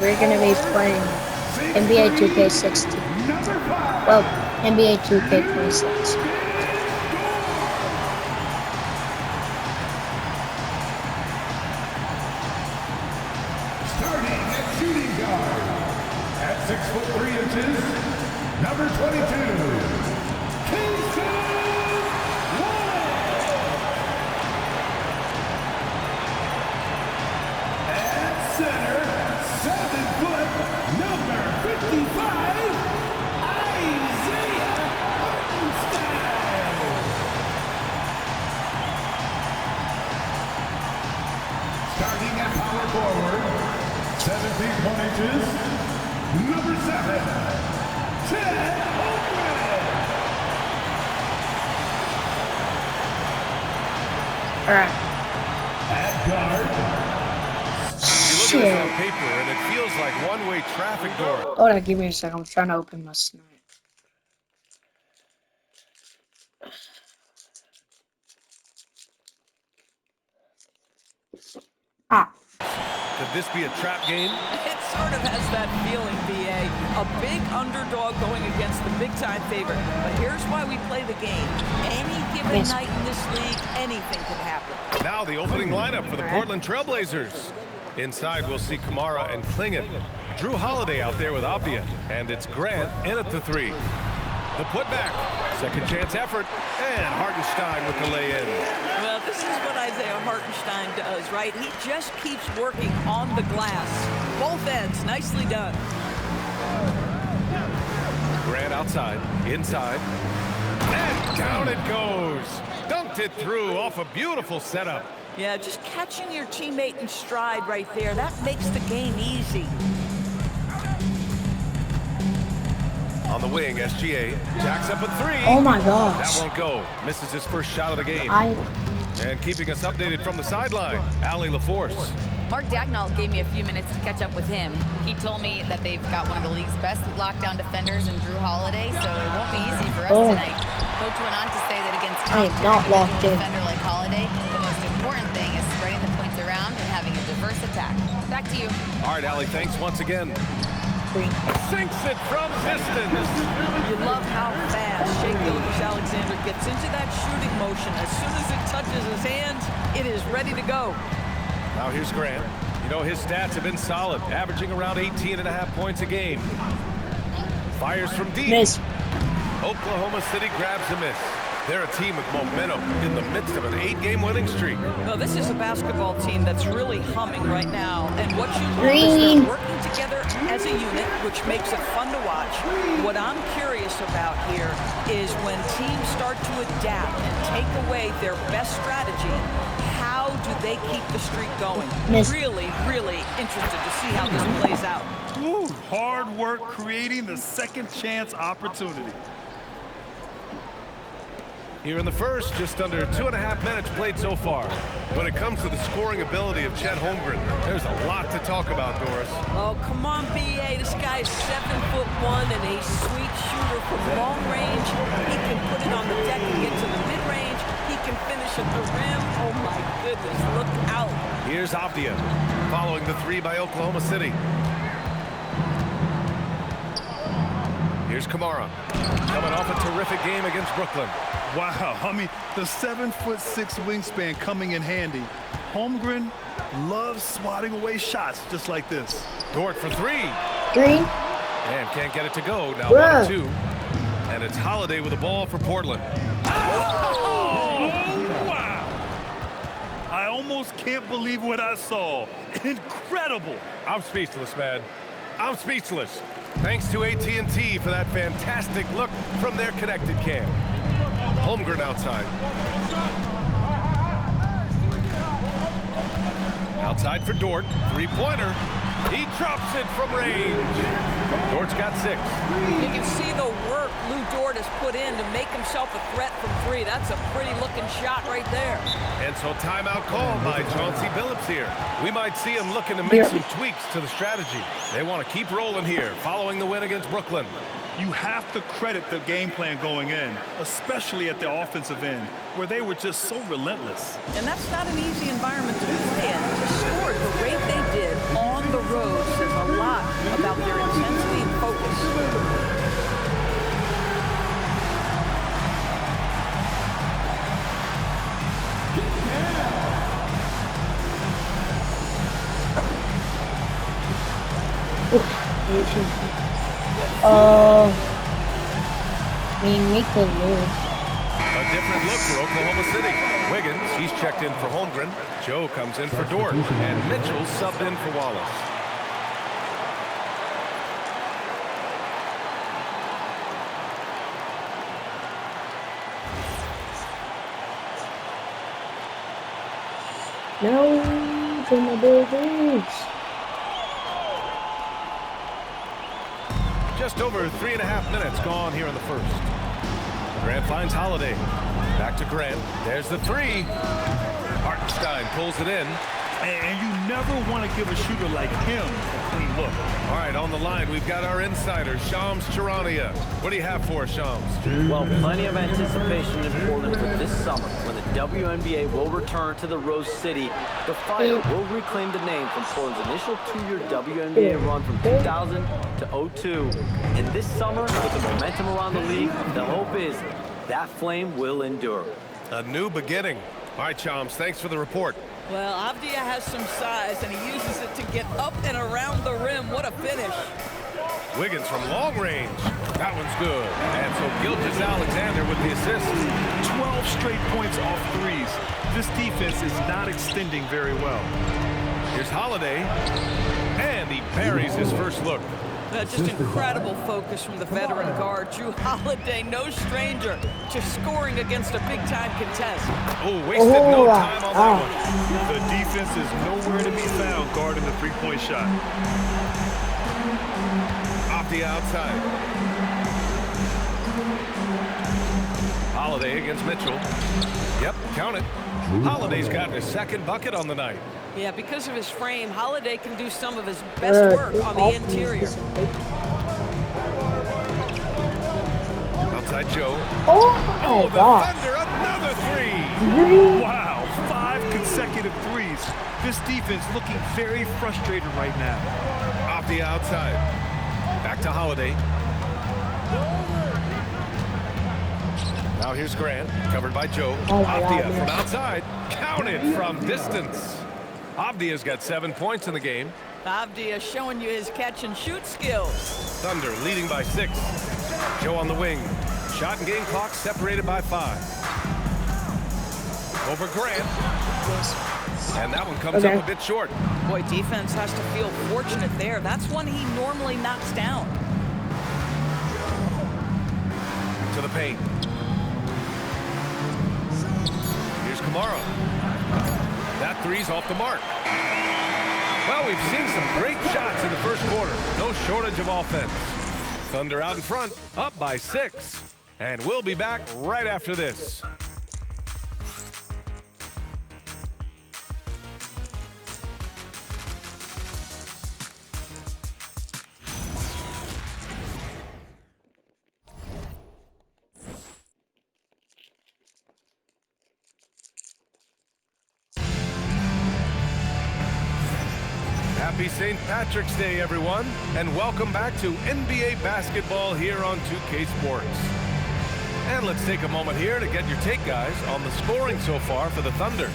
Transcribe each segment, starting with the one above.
We're gonna be playing NBA 2K16. Well, NBA 2K26. Starting at shooting guard, at 6'3", number 22, Kingston Wallace. At center, 7', number 55, Isaiah Hartenstein. Starting at power forward, 17 inches, number 7, Ted Holmgren. Alright. At guard, You look at this on paper, and it feels like one-way traffic door. Hold on, give me a second. I'm trying to open my snipe. Ah. Could this be a trap game? It sort of has that feeling, BA. A big underdog going against the big-time favorite. But here's why we play the game. Any given night in this league, anything could happen. Now the opening lineup for the Portland Trailblazers. Inside, we'll see Kamara and Klingon. Drew Holiday out there with Avdia. And it's Grant in at the 3. The putback. Second chance effort. And Hartenstein with the lay-in. Well, this is what Isaiah Hartenstein does, right? He just keeps working on the glass. Both ends, nicely done. Grant outside, inside. And down it goes. Dunked it through off a beautiful setup. Yeah, just catching your teammate in stride right there. That makes the game easy. On the wing, SGA. Jacks up a 3. Oh my That gosh. won't go. Misses his first shot of the game. And keeping us updated from the sideline, Allie LaForce. Mark Dagnall gave me a few minutes to catch up with him. He told me that they've got one of the league's best lockdown defenders in Drew Holiday, so it won't be easy for us tonight. Coach went on to say that against I am not locked in. a defender like Holiday, the most important thing is spreading the points around and having a diverse attack. Back to you. All right, Allie, thanks once again. Sinks it from distance. You love how fast Shai Gilgeous-Alexander gets into that shooting motion. As soon as it touches his hands, it is ready to go. Now here's Grant. You know, his stats have been solid, averaging around 18.5 points a game. Fires from deep. Miss. Oklahoma City grabs a miss. They're a team with momentum in the midst of an 8-game winning streak. No, this is a basketball team that's really humming right now. And what you love is Green. they're working together as a unit, which makes it fun to watch. What I'm curious about here is when teams start to adapt and take away their best strategy, how do they keep the streak going? Miss. Really, really interested to see how this plays out. Ooh, hard work creating the second chance opportunity. Here in the first, just under 2.5 minutes played so far. When it comes to the scoring ability of Chet Holmgren, there's a lot to talk about, Doris. Oh, come on, BA. This guy's 7'1" and a sweet shooter from long range. He can put it on the deck and get to the mid-range. He can finish at the rim. Oh, my goodness. Look out. Here's Avdia, following the 3 by Oklahoma City. Here's Kamara, coming off a terrific game against Brooklyn. Wow, I mean, the 7'6" wingspan coming in handy. Holmgren loves swatting away shots just like this. Dort for 3. Green. And can't get it to go. Now Bruh. 1-2. And it's Holiday with the ball for Portland. Oh, wow. I almost can't believe what I saw. Incredible. I'm speechless, man. I'm speechless. Thanks to AT&T for that fantastic look from their connected cam. Holmgren outside. Outside for Dort. 3-pointer. He drops it from range. Dort's got 6. You can see the work Lou Dort has put in to make himself a threat from 3. That's a pretty looking shot right there. And so timeout called by Chauncey Billups here. We might see him looking to make some tweaks to the strategy. They want to keep rolling here following the win against Brooklyn. You have to credit the game plan going in, especially at the offensive end, where they were just so relentless. And that's not an easy environment to play in. To score at the rate they did on the road says a lot We could lose. A different look for Oklahoma City. Wiggins, he's checked in for Holmgren. Joe comes in for Dort. And Mitchell subbed in for Wallace. No, to my babies. Just over 3.5 minutes gone here in the first. Grant finds Holiday. Back to Grant. There's the three. Hartenstein pulls it in. And you never want to give a shooter like him a clean look. All right, on the line, we've got our insider, Shams Charania. What do you have for us, Shams? Well, plenty of anticipation in Portland for this summer when the WNBA will return to the Rose City. The Fire will reclaim the name from Portland's initial 2-year WNBA run from 2000 to 02. And this summer, with the momentum around the league, the hope is that flame will endure. A new beginning. All right, Shams, thanks for the report. Well, Avdia has some size, and he uses it to get up and around the rim. What a finish. Wiggins from long range. That one's good. And so Gilgeous-Alexander with the assist. 12 straight points off threes. This defense is not extending very well. Here's Holiday. And he parries his first look. Just incredible focus from the veteran guard. Jrue Holiday, no stranger to scoring against a big-time contest. Oh, wasted no time on that one. The defense is nowhere to be found guarding the three-point shot. Off the outside. Holiday against Mitchell. Yep, count it. Holiday's got his second bucket on the night. Yeah, because of his frame, Holiday can do some of his best work on the interior. Outside Joe. Oh my The god. Thunder, another three. Wow, 5 consecutive threes. This defense looking very frustrated right now. Off the outside. Back to Holiday. Now here's Grant, covered by Joe. Oh my Avdia God, from outside, counted from distance. Avdia's got 7 points in the game. Avdia showing you his catch-and-shoot skills. Thunder leading by 6. Joe on the wing. Shot and game clock separated by 5. Over Grant. And that one comes up a bit short. Boy, defense has to feel fortunate there. That's one he normally knocks down. To the paint. Here's Kamara. That three's off the mark. Well, we've seen some great shots in the first quarter. No shortage of offense. Thunder out in front, up by 6. And we'll be back right after this. Happy St. Patrick's Day, everyone, and welcome back to NBA basketball here on 2K Sports. And let's take a moment here to get your take, guys, on the scoring so far for the Thunder.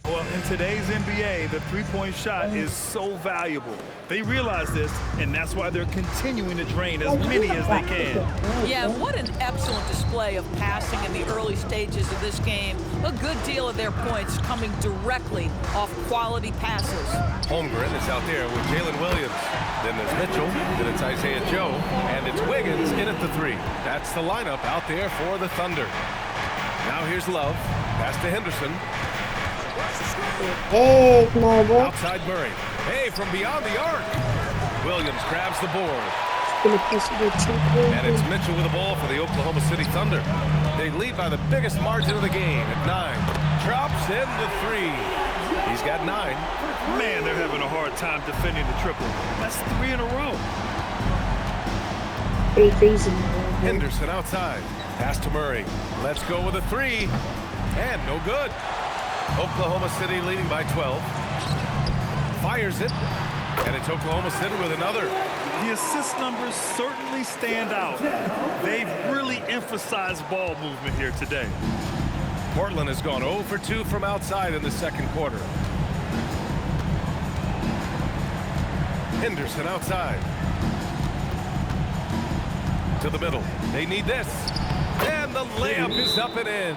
Well, in today's NBA, the three-point shot is so valuable. They realize this, and that's why they're continuing to drain as many as they can. Yeah, what an excellent display of passing in the early stages of this game. A good deal of their points coming directly off quality passes. Holmgren is out there with Jalen Williams. Then there's Mitchell, then it's Isaiah Joe, and it's Wiggins in at the 3. That's the lineup out there for the Thunder. Now here's Love, pass to Henderson. Hey, Noble. Outside Murray. Hey, from beyond the arc. Williams grabs the board. And it's Mitchell with the ball for the Oklahoma City Thunder. They lead by the biggest margin of the game at 9. Drops in the 3. He's got 9. Man, they're having a hard time defending the triple. That's 3 in a row. 3 threes in Henderson outside. Pass to Murray. Let's go with a 3. And no good. Oklahoma City leading by 12. Fires it. And it's Oklahoma City with another. The assist numbers certainly stand out. They've really emphasized ball movement here today. Portland has gone 0 for 2 from outside in the second quarter. Henderson outside. To the middle. They need this. And the layup is up and in.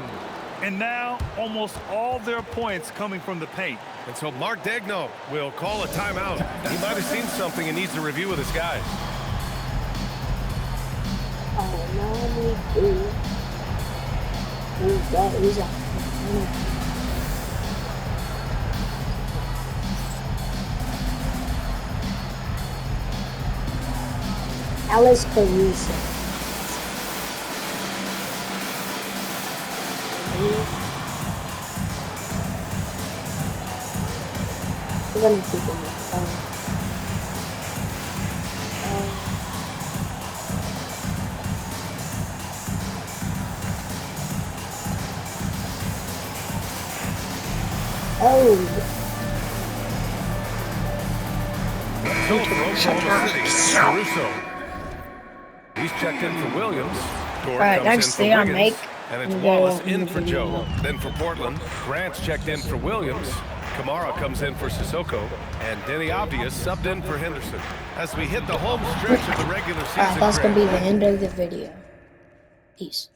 And now, almost all their points coming from the paint. And so Mark Daigneault will call a timeout. He might have seen something and needs a review with his guys. Oh, no, we do. That is a... Alex Caruso. We're gonna keep him. So from Oklahoma City, Caruso. He's checked in for Williams. Dort Alright, comes next in thing for I'll Wiggins. make. And it's and Wallace go in in for the Joe. video. Then for Portland, Grant's checked in for Williams. Kamara comes in for Sissoko. And Denny Avdia subbed in for Henderson. As we hit the home stretch of the regular season. Alright, that's gonna be Grant. the end of the video. Peace.